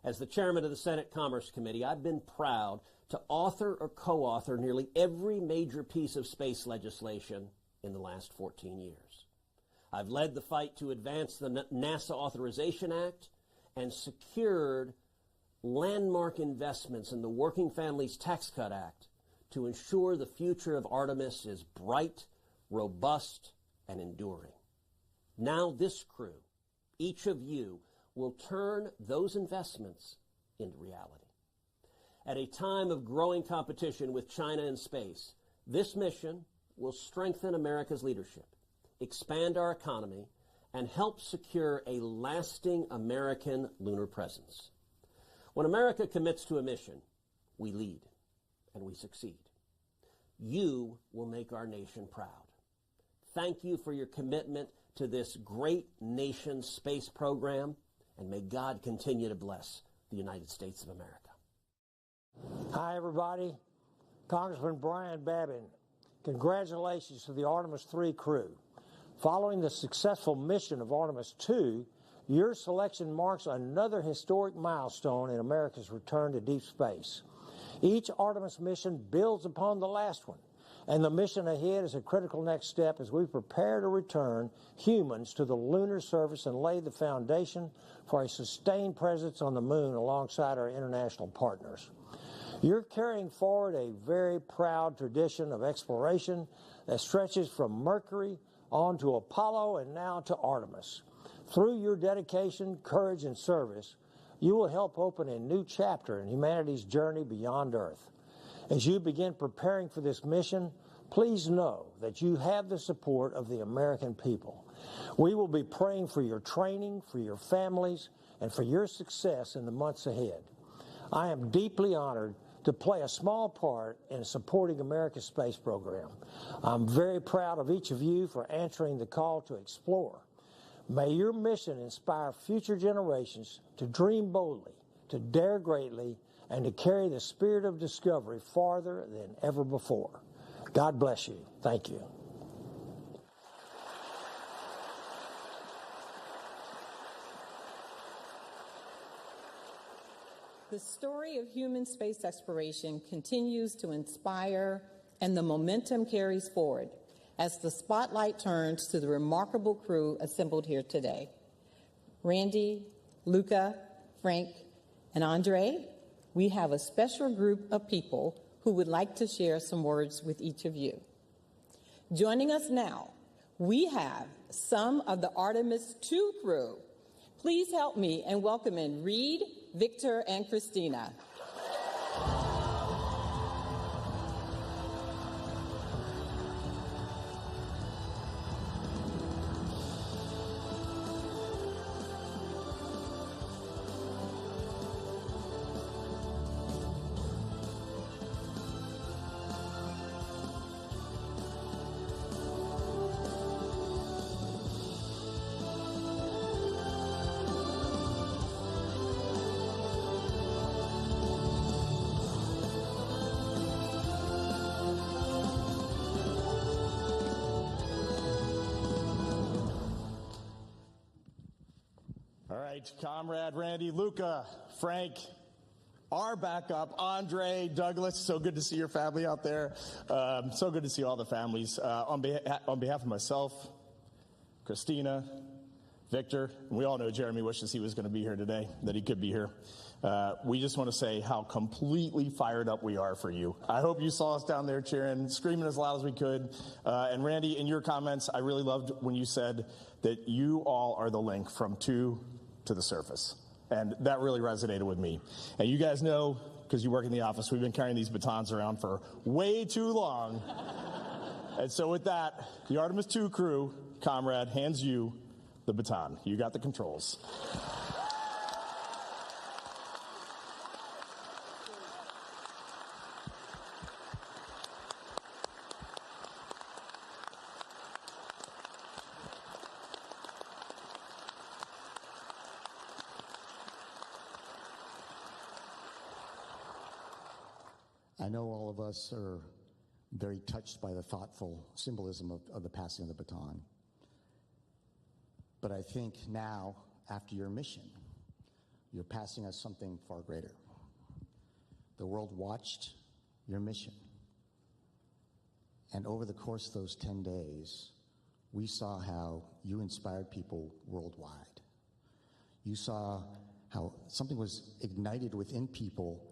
As the chairman of the Senate Commerce Committee, I've been proud to author or co-author nearly every major piece of space legislation in the last 14 years. I've led the fight to advance the NASA Authorization Act and secured landmark investments in the Working Families Tax Cut Act to ensure the future of Artemis is bright, robust, and enduring. Now this crew, each of you, will turn those investments into reality. At a time of growing competition with China in space, this mission will strengthen America's leadership, expand our economy, and help secure a lasting American lunar presence. When America commits to a mission, we lead and we succeed. You will make our nation proud. Thank you for your commitment to this great nation's space program, and may God continue to bless the United States of America. Hi, everybody. Congressman Brian Babin. Congratulations to the Artemis III crew. Following the successful mission of Artemis II, your selection marks another historic milestone in America's return to deep space. Each Artemis mission builds upon the last one, And the mission ahead is a critical next step as we prepare to return humans to the lunar surface and lay the foundation for a sustained presence on the moon alongside our international partners. You're carrying forward a very proud tradition of exploration that stretches from Mercury on to Apollo and now to Artemis. Through your dedication, courage, and service, you will help open a new chapter in humanity's journey beyond Earth. As you begin preparing for this mission, please know that you have the support of the American people. We will be praying for your training, for your families, and for your success in the months ahead. I am deeply honored to play a small part in supporting America's space program. I'm very proud of each of you for answering the call to explore. May your mission inspire future generations to dream boldly, to dare greatly, and to carry the spirit of discovery farther than ever before. God bless you. Thank you. The story of human space exploration continues to inspire, and the momentum carries forward as the spotlight turns to the remarkable crew assembled here today. Randy, Luca, Frank, and Andre, we have a special group of people who would like to share some words with each of you. Joining us now, we have some of the Artemis II crew. Please help me in welcoming Reed, Victor, and Christina. Comrade Randy, Luca, Frank, our backup, Andre, Douglas. So good to see your family out there. So good to see all the families. On behalf of myself, Christina, Victor, and we all know Jeremy wishes he was going to be here today, that he could be here. We just want to say how completely fired up we are for you. I hope you saw us down there cheering, screaming as loud as we could. And Randy, in your comments, I really loved when you said that you all are the link from two to the surface. And that really resonated with me. And you guys know, because you work in the office, we've been carrying these batons around for way too long. And so with that, the Artemis II crew, comrade, hands you the baton. You got the controls. I know all of us are very touched by the thoughtful symbolism of the passing of the baton. But I think now, after your mission, you're passing us something far greater. The world watched your mission. And over the course of those 10 days, we saw how you inspired people worldwide. You saw how something was ignited within people.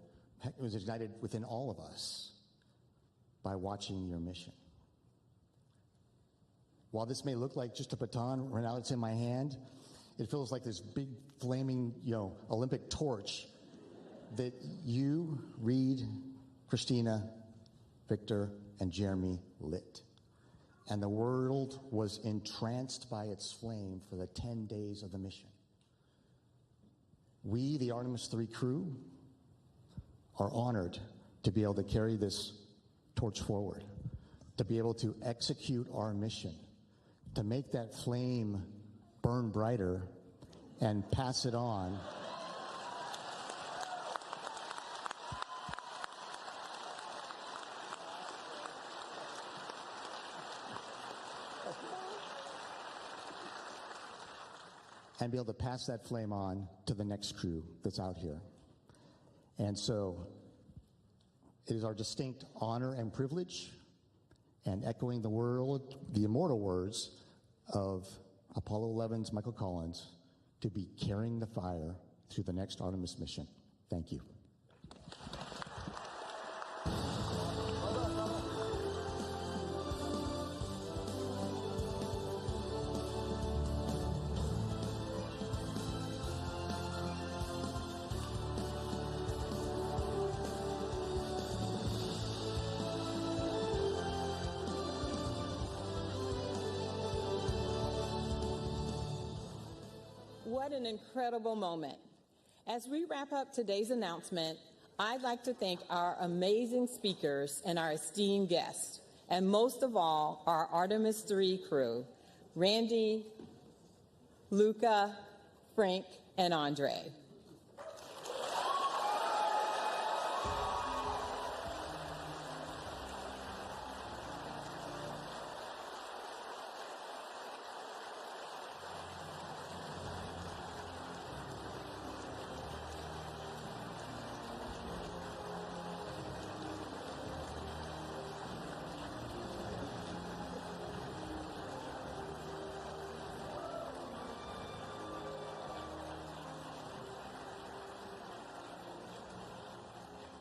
It was ignited within all of us by watching your mission. While this may look like just a baton, right now it's in my hand, it feels like this big flaming, Olympic torch that you, Reed, Christina, Victor, and Jeremy lit. And the world was entranced by its flame for the 10 days of the mission. We, the Artemis III crew, are honored to be able to carry this torch forward, to be able to execute our mission, to make that flame burn brighter and pass it on. And be able to pass that flame on to the next crew that's out here. And so it is our distinct honor and privilege and echoing the immortal words of Apollo 11's Michael Collins, to be carrying the fire through the next Artemis mission. Thank you. What an incredible moment. As we wrap up today's announcement, I'd like to thank our amazing speakers and our esteemed guests, and most of all, our Artemis III crew, Randy, Luca, Frank, and Andre.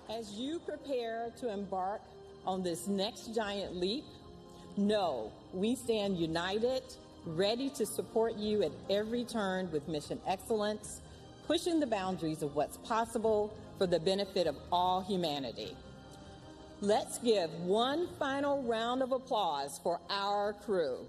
As you prepare to embark on this next giant leap, know we stand united, ready to support you at every turn with mission excellence, pushing the boundaries of what's possible for the benefit of all humanity. Let's give one final round of applause for our crew.